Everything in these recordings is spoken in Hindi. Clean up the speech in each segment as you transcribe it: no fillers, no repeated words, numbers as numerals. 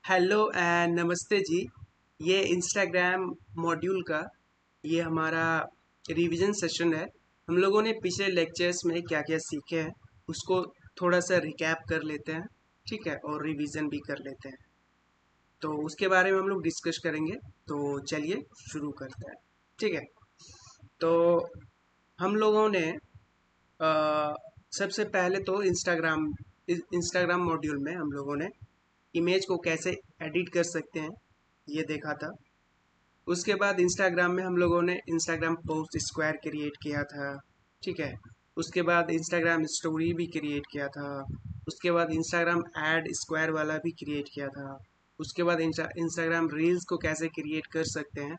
हेलो एंड नमस्ते जी। ये इंस्टाग्राम मॉड्यूल का ये हमारा रिवीजन सेशन है। हम लोगों ने पिछले लेक्चर्स में क्या क्या सीखे हैं उसको थोड़ा सा रिकैप कर लेते हैं, ठीक है, और रिवीजन भी कर लेते हैं। तो उसके बारे में हम लोग डिस्कस करेंगे। तो चलिए शुरू करते हैं, ठीक है। तो हम लोगों ने अ, सबसे पहले तो इंस्टाग्राम मॉड्यूल में हम लोगों ने इमेज को कैसे एडिट कर सकते हैं ये देखा था। उसके बाद इंस्टाग्राम में हम लोगों ने इंस्टाग्राम पोस्ट स्क्वायर क्रिएट किया था, ठीक है। उसके बाद इंस्टाग्राम स्टोरी भी क्रिएट किया था। उसके बाद इंस्टाग्राम ऐड स्क्वायर वाला भी क्रिएट किया था। उसके बाद इंस्टाग्राम रील्स को कैसे क्रिएट कर सकते हैं,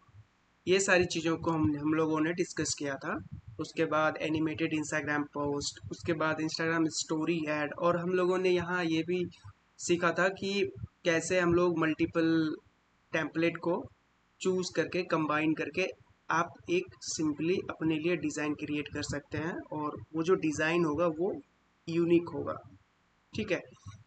ये सारी चीज़ों को हम लोगों ने डिस्कस किया था। उसके बाद एनिमेटेड इंस्टाग्राम पोस्ट, उसके बाद इंस्टाग्राम स्टोरी ऐड, और हम लोगों ने यहाँ ये भी सीखा था कि कैसे हम लोग मल्टीपल टेम्पलेट को चूज़ करके कंबाइन करके आप एक सिंपली अपने लिए डिज़ाइन क्रिएट कर सकते हैं, और वो जो डिज़ाइन होगा वो यूनिक होगा, ठीक है।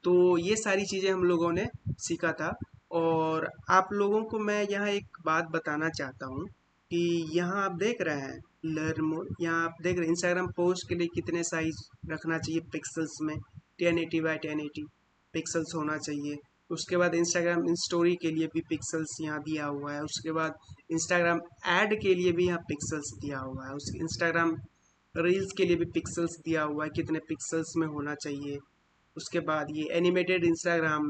तो ये सारी चीज़ें हम लोगों ने सीखा था। और आप लोगों को मैं यहाँ एक बात बताना चाहता हूँ कि यहाँ आप देख रहे हैं लर्न मोड, यहाँ आप देख रहे हैं इंस्टाग्राम पोस्ट के लिए कितने साइज रखना चाहिए पिक्सल्स में, 1080 बाई 1080 पिक्सल्स होना चाहिए। उसके बाद इंस्टाग्राम स्टोरी के लिए भी पिक्सल्स यहाँ दिया हुआ है। उसके बाद इंस्टाग्राम ऐड के लिए भी यहाँ पिक्सल्स दिया हुआ है। उस इंस्टाग्राम रील्स के लिए भी पिक्सल्स दिया हुआ है, कितने पिक्सल्स में होना चाहिए। उसके बाद ये एनिमेटेड इंस्टाग्राम,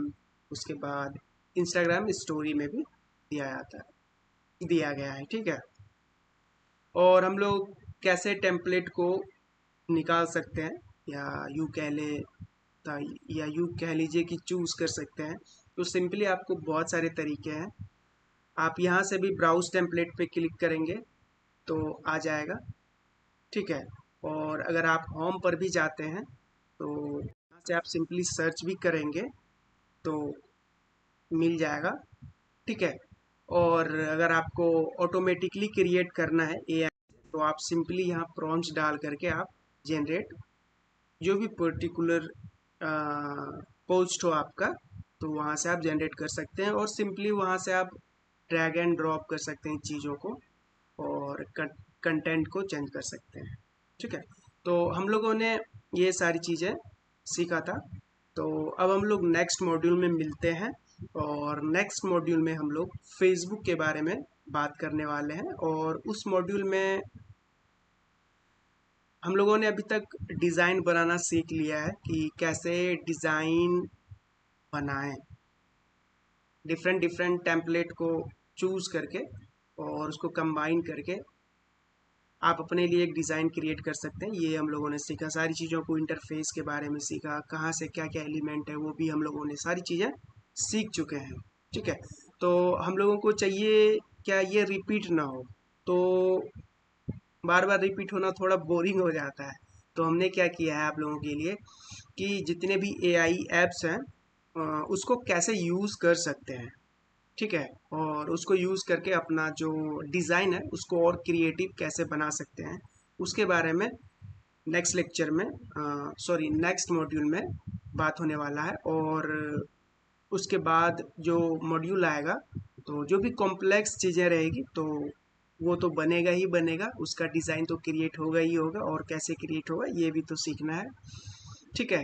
उसके बाद इंस्टाग्राम स्टोरी में भी दिया गया है, ठीक है। और हम लोग कैसे टेम्पलेट को निकाल सकते हैं, या यूँ कह ले ता- या यूँ कह लीजिए कि चूज़ कर सकते हैं। तो सिंपली आपको बहुत सारे तरीके हैं। आप यहाँ से भी ब्राउज टेम्पलेट पे क्लिक करेंगे तो आ जाएगा, ठीक है। और अगर आप होम पर भी जाते हैं तो यहाँ से आप सिंपली सर्च भी करेंगे तो मिल जाएगा, ठीक है। और अगर आपको ऑटोमेटिकली क्रिएट करना है एआई, तो आप सिंपली यहाँ प्रॉम्प्ट्स डाल करके आप जनरेट जो भी पर्टिकुलर पोस्ट हो आपका, तो वहाँ से आप जनरेट कर सकते हैं, और सिंपली वहाँ से आप ड्रैग एंड ड्रॉप कर सकते हैं चीज़ों को, और कंटेंट को चेंज कर सकते हैं, ठीक है। तो हम लोगों ने ये सारी चीज़ें सीखा था। तो अब हम लोग नेक्स्ट मॉड्यूल में मिलते हैं, और नेक्स्ट मॉड्यूल में हम लोग फेसबुक के बारे में बात करने वाले हैं। और उस मॉड्यूल में हम लोगों ने अभी तक डिज़ाइन बनाना सीख लिया है कि कैसे डिज़ाइन बनाएं, डिफरेंट डिफरेंट टेम्पलेट को चूज़ करके और उसको कंबाइन करके आप अपने लिए एक डिज़ाइन क्रिएट कर सकते हैं। ये हम लोगों ने सीखा, सारी चीज़ों को, इंटरफेस के बारे में सीखा, कहाँ से क्या क्या एलिमेंट है वो भी हम लोगों ने सारी चीज़ें सीख चुके हैं, ठीक है। तो हम लोगों को चाहिए क्या ये रिपीट ना हो, तो बार बार रिपीट होना थोड़ा बोरिंग हो जाता है। तो हमने क्या किया है आप लोगों के लिए कि जितने भी एआई एप्स हैं उसको कैसे यूज़ कर सकते हैं, ठीक है। और उसको यूज़ करके अपना जो डिज़ाइन है उसको और क्रिएटिव कैसे बना सकते हैं, उसके बारे में नेक्स्ट लेक्चर में, सॉरी नेक्स्ट मॉड्यूल में बात होने वाला है। और उसके बाद जो मॉड्यूल आएगा, तो जो भी कॉम्प्लेक्स चीज़ें रहेगी तो वो तो बनेगा ही बनेगा, उसका डिज़ाइन तो क्रिएट होगा ही होगा, और कैसे क्रिएट होगा ये भी तो सीखना है, ठीक है।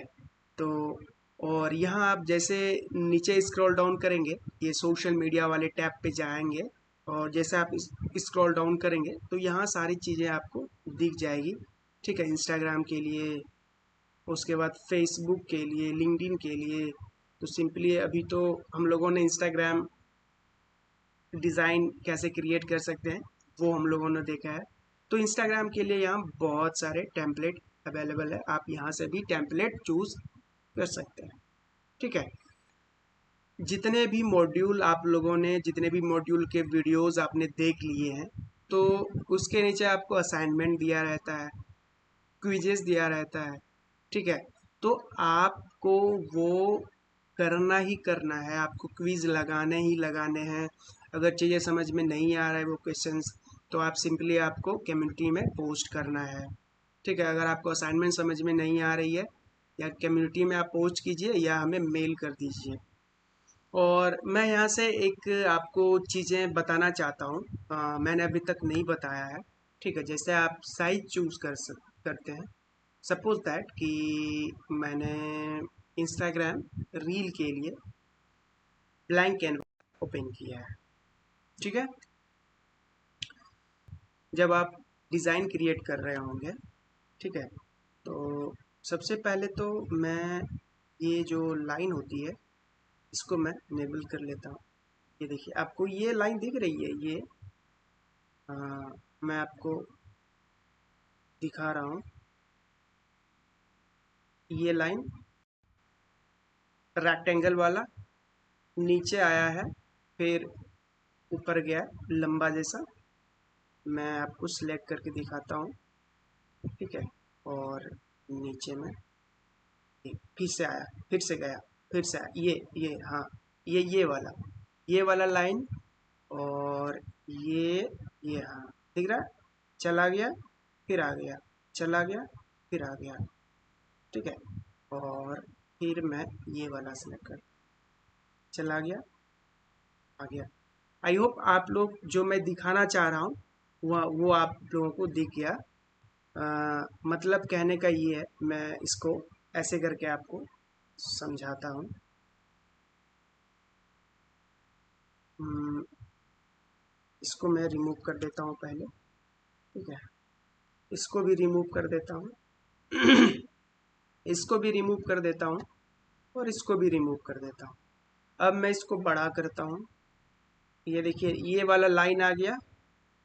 तो और यहाँ आप जैसे नीचे स्क्रॉल डाउन करेंगे, ये सोशल मीडिया वाले टैब पे जाएंगे, और जैसे आप स्क्रॉल डाउन करेंगे तो यहाँ सारी चीज़ें आपको दिख जाएगी, ठीक है। इंस्टाग्राम के लिए, उसके बाद फेसबुक के लिए, लिंक्डइन के लिए। तो सिंपली अभी तो हम लोगों ने इंस्टाग्राम डिज़ाइन कैसे क्रिएट कर सकते हैं वो हम लोगों ने देखा है। तो इंस्टाग्राम के लिए यहाँ बहुत सारे टेम्पलेट अवेलेबल है, आप यहाँ से भी टेम्पलेट चूज़ कर सकते हैं, ठीक है। जितने भी मॉड्यूल आप लोगों ने, जितने भी मॉड्यूल के वीडियोस आपने देख लिए हैं, तो उसके नीचे आपको असाइनमेंट दिया रहता है, क्विजेस दिया रहता है, ठीक है। तो आपको वो करना ही करना है, आपको क्विज लगाने ही लगाने हैं। अगर चीज़ें समझ में नहीं आ रहा है वो क्वेश्चंस, तो आप सिंपली आपको कम्युनिटी में पोस्ट करना है, ठीक है। अगर आपको असाइनमेंट समझ में नहीं आ रही है, या कम्युनिटी में आप पोस्ट कीजिए या हमें मेल कर दीजिए, और मैं यहाँ से एक आपको चीज़ें बताना चाहता हूँ, मैंने अभी तक नहीं बताया है। ठीक है, जैसे आप साइज चूज करते हैं। सपोज दैट कि मैंने इंस्टाग्राम रील के लिए ब्लैंक कैनवा ओपन किया है। ठीक है, जब आप डिज़ाइन क्रिएट कर रहे होंगे, ठीक है, तो सबसे पहले तो मैं ये जो लाइन होती है इसको मैं इनेबल कर लेता हूँ। ये देखिए, आपको ये लाइन दिख रही है, ये आ, मैं आपको दिखा रहा हूँ। ये लाइन रेक्टेंगल वाला नीचे आया है, फिर ऊपर गया लंबा जैसा। मैं आपको सिलेक्ट करके दिखाता हूँ। ठीक है, और नीचे में फिर से आया, फिर से गया, फिर से आया, ये हाँ, ये वाला लाइन, और ये हाँ, दिख रहा है, चला गया, फिर आ गया, चला गया, फिर आ गया। ठीक है, और फिर मैं ये वाला सेलेक्ट कर, चला गया, आ गया। आई होप आप लोग जो मैं दिखाना चाह रहा हूँ वो आप लोगों को दिख गया। मतलब कहने का ये है, मैं इसको ऐसे करके आपको समझाता हूँ। हम्म, इसको मैं रिमूव कर देता हूँ पहले। ठीक है, इसको भी रिमूव कर देता हूँ। इसको भी रिमूव कर देता हूँ, और इसको भी रिमूव कर देता हूँ। अब मैं इसको बड़ा करता हूँ। ये देखिए, ये वाला लाइन आ गया,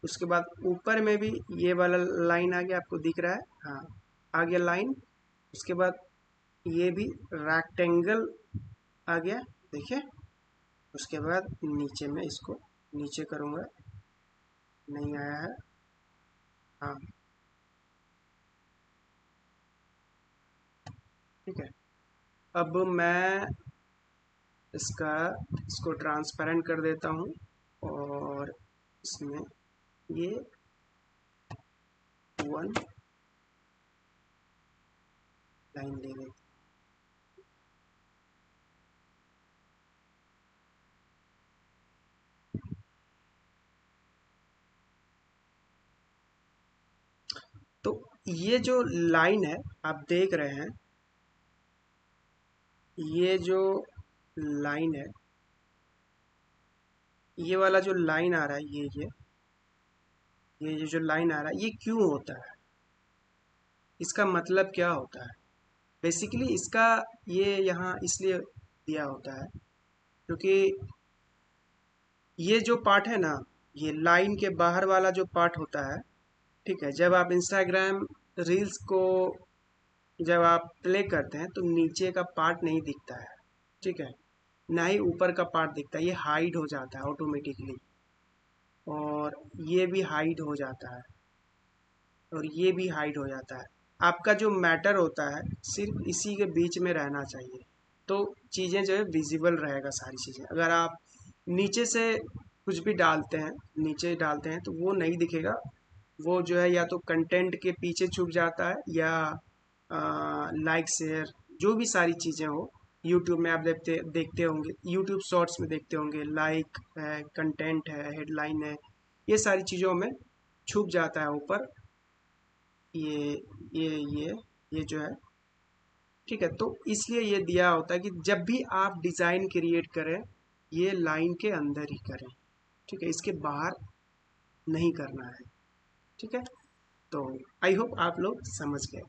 उसके बाद ऊपर में भी ये वाला लाइन आ गया, आपको दिख रहा है, हाँ, आ गया लाइन। उसके बाद ये भी रेक्टेंगल आ गया, देखिए। उसके बाद नीचे में इसको नीचे करूँगा, नहीं आया है, हाँ, ठीक है। अब मैं इसको ट्रांसपेरेंट कर देता हूँ, और इसमें ये वन लाइन दे देते। तो ये जो लाइन है आप देख रहे हैं, ये जो लाइन है, ये वाला जो लाइन आ रहा है, ये जो लाइन आ रहा है, ये क्यों होता है, इसका मतलब क्या होता है? बेसिकली इसका ये यहाँ इसलिए दिया होता है क्योंकि ये जो पार्ट है ना, ये लाइन के बाहर वाला जो पार्ट होता है, ठीक है, जब आप इंस्टाग्राम रील्स को जब आप प्ले करते हैं तो नीचे का पार्ट नहीं दिखता है। ठीक है, ना ही ऊपर का पार्ट दिखता है, ये हाइड हो जाता है ऑटोमेटिकली, और ये भी हाइड हो जाता है, और ये भी हाइड हो जाता है। आपका जो मैटर होता है सिर्फ इसी के बीच में रहना चाहिए, तो चीज़ें जो है विजिबल रहेगा, सारी चीज़ें। अगर आप नीचे से कुछ भी डालते हैं, नीचे डालते हैं, तो वो नहीं दिखेगा। वो जो है या तो कंटेंट के पीछे छुप जाता है, या लाइक शेयर जो भी सारी चीज़ें हो, यूट्यूब में आप देखते देखते होंगे, यूट्यूब शॉर्ट्स में देखते होंगे, लाइक है, कंटेंट है, हेडलाइन है, ये सारी चीज़ों में छुप जाता है ऊपर, ये ये ये ये जो है। ठीक है, तो इसलिए ये दिया होता है कि जब भी आप डिज़ाइन क्रिएट करें, ये लाइन के अंदर ही करें। ठीक है, इसके बाहर नहीं करना है। ठीक है, तो आई होप आप लोग समझ गए।